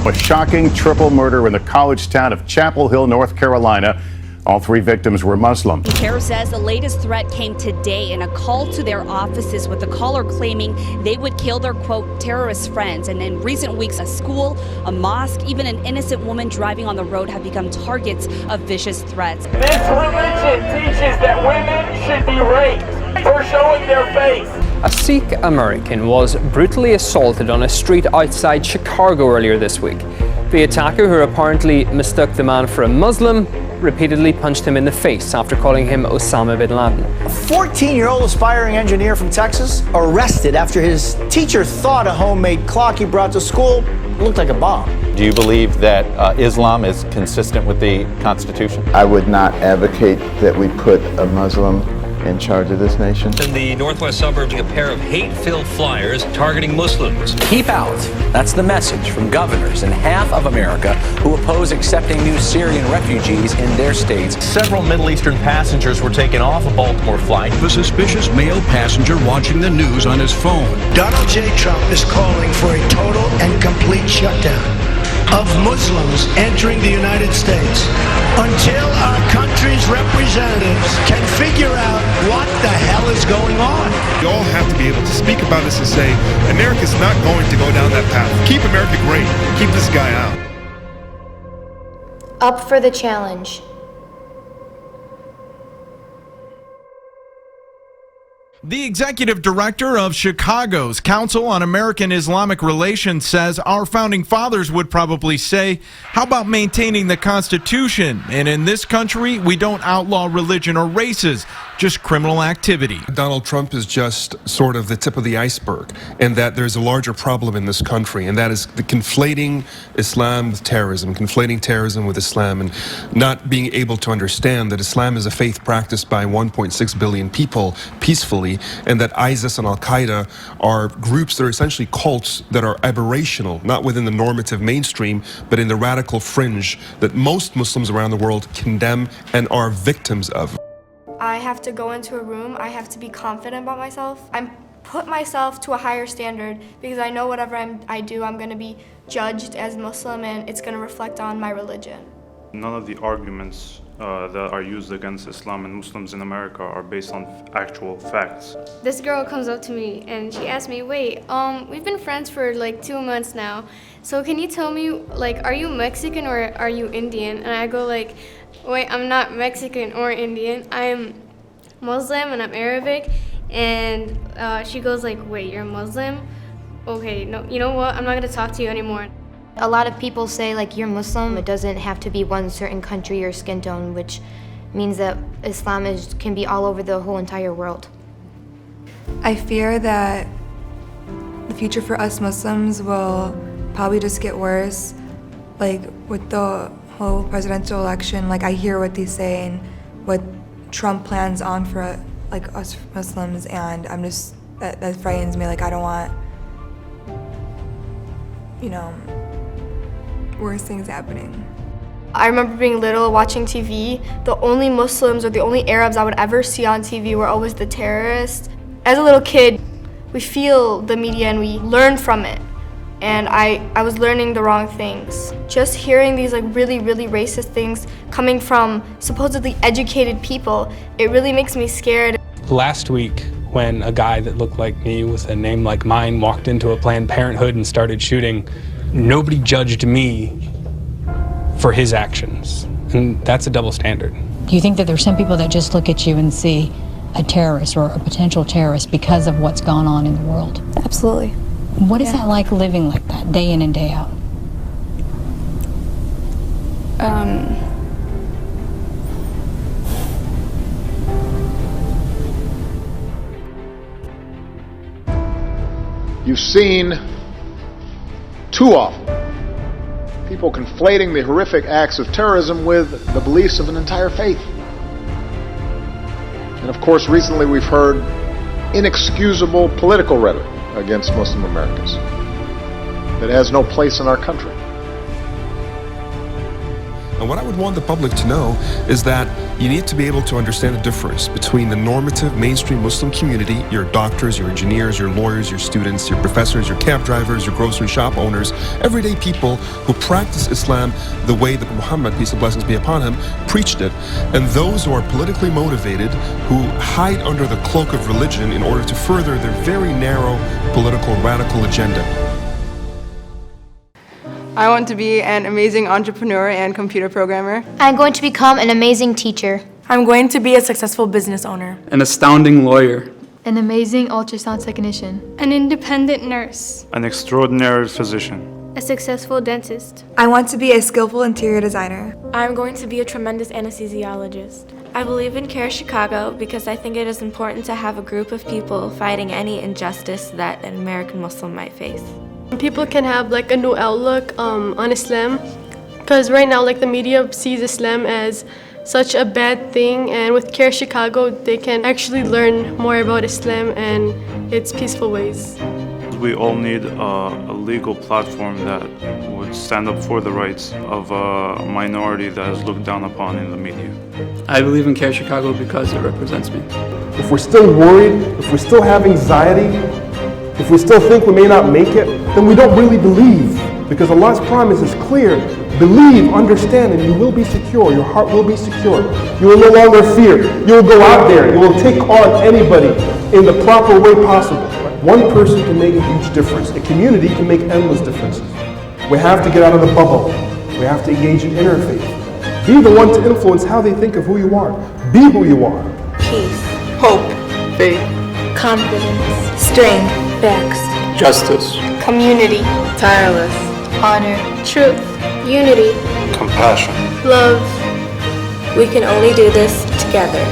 A shocking triple murder in the college town of Chapel Hill, North Carolina. All three victims were Muslim. CAIR says the latest threat came today in a call to their offices with the caller claiming they would kill their, quote, terrorist friends. And in recent weeks, a school, a mosque, even an innocent woman driving on the road have become targets of vicious threats. This religion teaches that women should be raped for showing their face. A Sikh American was brutally assaulted on a street outside Chicago earlier this week. The attacker, who apparently mistook the man for a Muslim, repeatedly punched him in the face after calling him Osama bin Laden. A 14-year-old aspiring engineer from Texas arrested after his teacher thought a homemade clock he brought to school looked like a bomb. Do you believe that Islam is consistent with the Constitution? I would not advocate that we put a Muslim in charge of this nation. In the northwest suburbs, a pair of hate-filled flyers targeting Muslims. Keep out. That's the message from governors in half of America who oppose accepting new Syrian refugees in their states. Several Middle Eastern passengers were taken off a Baltimore flight. The suspicious male passenger watching the news on his phone. Donald J. Trump is calling for a total and complete shutdown of Muslims entering the United States until our country's representatives can figure out what the hell is going on. We all have to be able to speak about this and say, America's not going to go down that path. Keep America great. Keep this guy out. Up for the challenge. The executive director of Chicago's Council on American Islamic Relations says our founding fathers would probably say, how about maintaining the Constitution? And in this country, we don't outlaw religion or races, just criminal activity. Donald Trump is just sort of the tip of the iceberg, and that there's a larger problem in this country, and that is the conflating Islam with terrorism, conflating terrorism with Islam, and not being able to understand that Islam is a faith practiced by 1.6 billion people peacefully, and that ISIS and Al-Qaeda are groups that are essentially cults that are aberrational, not within the normative mainstream, but in the radical fringe that most Muslims around the world condemn and are victims of. I have to go into a room, I have to be confident about myself. I put myself to a higher standard because I know whatever I do, I'm going to be judged as Muslim and it's going to reflect on my religion. None of the arguments that are used against Islam and Muslims in America are based on actual facts. This girl comes up to me and she asked me, wait, we've been friends for like 2 months now, so can you tell me, like, are you Mexican or are you Indian? And I go like, wait, I'm not Mexican or Indian, I'm Muslim and I'm Arabic. And she goes like, wait, you're Muslim? Okay, no, you know what, I'm not gonna talk to you anymore. A lot of people say, like, you're Muslim. It doesn't have to be one certain country or skin tone, which means that Islam can be all over the whole entire world. I fear that the future for us Muslims will probably just get worse. Like, with the whole presidential election, like, I hear what they say and what Trump plans on for, like, us Muslims, and I'm just, that frightens me. Like, I don't want, you know, worse things happening. I remember being little, watching TV. The only Muslims or the only Arabs I would ever see on TV were always the terrorists. As a little kid, we feel the media and we learn from it. And I was learning the wrong things. Just hearing these like really, really racist things coming from supposedly educated people, it really makes me scared. Last week, when a guy that looked like me with a name like mine walked into a Planned Parenthood and started shooting, nobody judged me for his actions, and that's a double standard. Do you think that there's some people that just look at you and see a terrorist or a potential terrorist because of what's gone on in the world? Absolutely. What is that like, living like that, day in and day out? You've seen too often people conflating the horrific acts of terrorism with the beliefs of an entire faith. And of course, recently we've heard inexcusable political rhetoric against Muslim Americans that has no place in our country. And what I would want the public to know is that you need to be able to understand the difference between the normative mainstream Muslim community, your doctors, your engineers, your lawyers, your students, your professors, your cab drivers, your grocery shop owners, everyday people who practice Islam the way that Muhammad, peace and blessings be upon him, preached it, and those who are politically motivated, who hide under the cloak of religion in order to further their very narrow political radical agenda. I want to be an amazing entrepreneur and computer programmer. I'm going to become an amazing teacher. I'm going to be a successful business owner. An astounding lawyer. An amazing ultrasound technician. An independent nurse. An extraordinary physician. A successful dentist. I want to be a skillful interior designer. I'm going to be a tremendous anesthesiologist. I believe in CAIR-Chicago because I think it is important to have a group of people fighting any injustice that an American Muslim might face. People can have like a new outlook on Islam, because right now like the media sees Islam as such a bad thing, and with CAIR-Chicago they can actually learn more about Islam and its peaceful ways. We all need a legal platform that would stand up for the rights of a minority that is looked down upon in the media. I believe in CAIR-Chicago because it represents me. If we're still worried, if we still have anxiety, if we still think we may not make it, then we don't really believe, because Allah's promise is clear. Believe, understand, and you will be secure. Your heart will be secure. You will no longer fear. You will go out there. You will take on anybody in the proper way possible. One person can make a huge difference. A community can make endless differences. We have to get out of the bubble. We have to engage in interfaith. Be the one to influence how they think of who you are. Be who you are. Peace, hope, faith, confidence, strength, facts, justice, community, tireless, honor, truth, unity, Compassion. love. We can only do this together.